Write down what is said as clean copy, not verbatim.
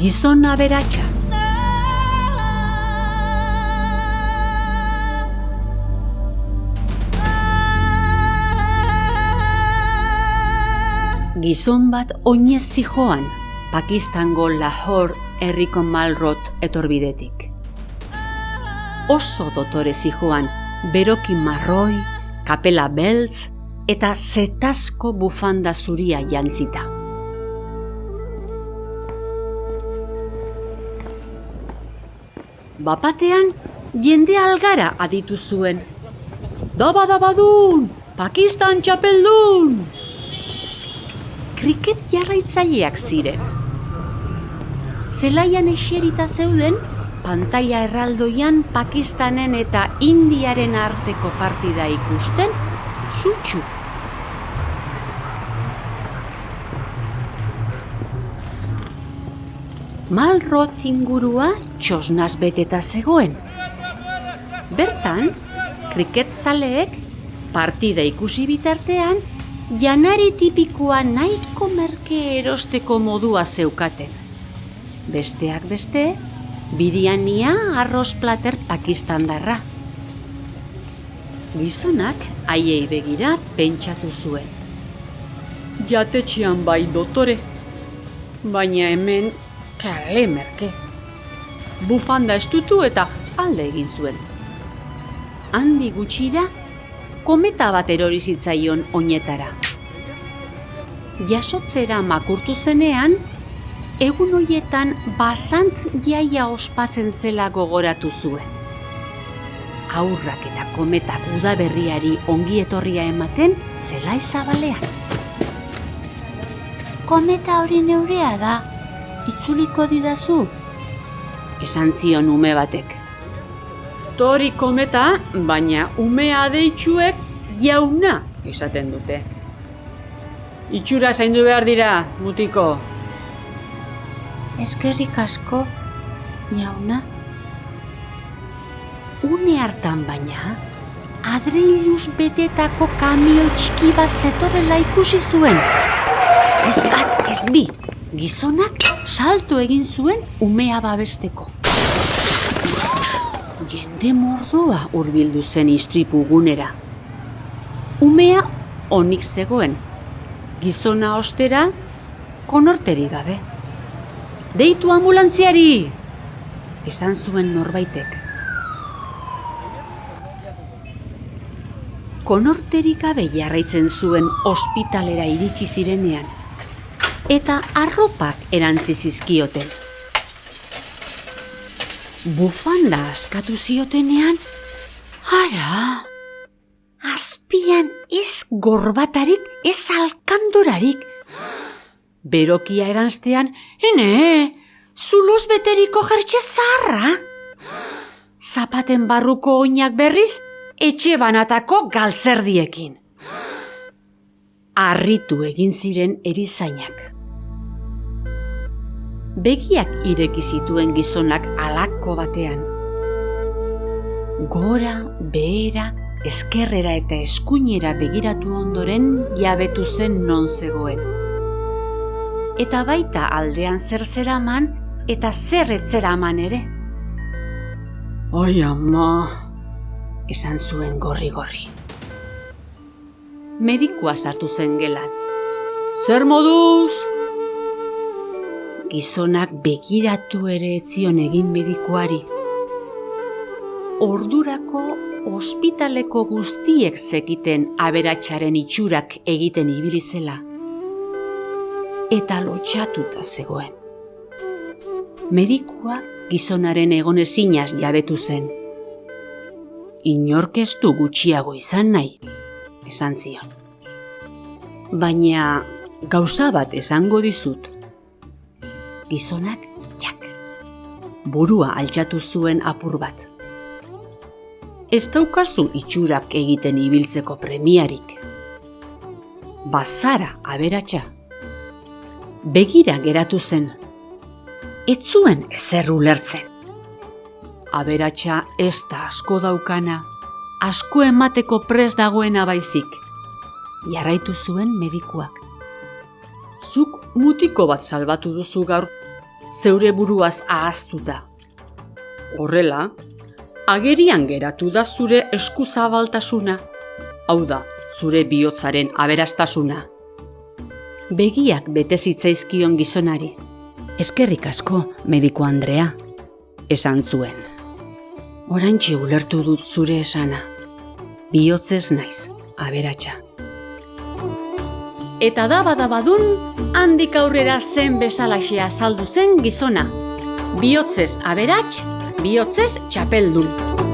Gizon aberatsa. Gizon bat oinez zijoan, Pakistango Lahore herriko Malrot etorbidetik. Oso dotore zijoan, beroki marroi, kapela beltz eta zetazko bufanda zuria jantzita. Bapatean, jende algara aditu zuen. Dabadabadun, Pakistan txapeldun! Kriket jarraitzaileak ziren. Zelaian eserita zeuden, pantaila erraldoian Pakistanen eta Indiaren arteko partida ikusten, sutsu. Malrot ingurua txosnaz beteta zegoen. Bertan, kriketzaleek partida ikusi bitartean, janari tipikoa nahiko merke erosteko modua zeukaten. Besteak beste, biryania arroz plater pakistandarra. Gizonak haiei begira pentsatu zuen. Jatetxean bai dotore, baina hemen kale merke. Bufanda estutu eta alde egin zuen. Handi gutxira, kometa bat erori zitzaion oinetara. Jasotzera makurtu zenean, egun hoietan basant jaia ospatzen zela gogoratu zuen. Haurrak eta kometak udaberriari ongi etorria ematen zelai zabalean. Kometa hori neurea da, itzuliko didazu? Esan zion ume batek. Tori kometa, baina umea deitsuek jauna esaten dute. Itxura zaindu behar dira, mutiko. Eskerrik asko, jauna. Une hartan baina, adreiluz betetako kamio txiki bat zetorrela ikusi zuen. Ez bat, ez bi, gizonak salto egin zuen umea babesteko. Jende mordoa hurbildu zen istripu gunera. Umea onik zegoen, gizona ostera konorteri gabe. Deitu ambulantziari! Esan zuen norbaitek. Konorteri gabe jarraitzen zuen ospitalera iritsi zirenean, eta arropak erantzi zizkioten. Bufanda askatu ziotenean, ara, azpian ez gorbatarik, ez alkandorarik. Berokia eranztean, ene, zuloz beteriko jertxe zaharra. Zapaten barruko oinak berriz, etxe banatako galtzerdiekin. Harritu egin ziren erizainak. Begiak ireki zituen gizonak halako batean. Gora, behera, ezkerrera eta eskuinera begiratu ondoren jabetu zen non zegoen. Eta baita aldean zer zeraman eta zer ez zeraman ere. Ai ama, esan zuen gorri-gorri. Medikua sartu zen gelan. Zer moduz? Gizonak begiratu ere ez zion egin medikuari. Ordurako ospitaleko guztiek zekiten aberatsaren itxurak egiten ibili zela. Eta lotxatuta zegoen. Medikua gizonaren egonezinaz jabetu zen. Inork ez du gutxiago izan nahi, esan zion. Baina gauza bat esango dizut. Gizonak, jak, burua altxatu zuen apur bat. Ez daukazu itxurak egiten ibiltzeko premiarik. Bazara aberatsa. Begira geratu zen. Ez zuen ezer ulertzen. Aberatsa ez da asko daukana, asko emateko prest dagoena baizik. Jarraitu zuen medikuak. Zuk mutiko bat salbatu duzu gaur. zeure buruaz ahaztuta. Horrela, agerian geratu da zure eskuzabaltasuna, hau da, zure bihotzaren aberastasuna. Begiak bete zitzaizkion gizonari. Eskerrik asko, mediku andrea, esan zuen. Oraintxe ulertu dut zure esana. Bihotzez naiz, aberatsa. Eta da badabadun, handik aurrera zen bezalaxe azaldu zen gizona. Bihotzez aberats, bihotzez txapeldun.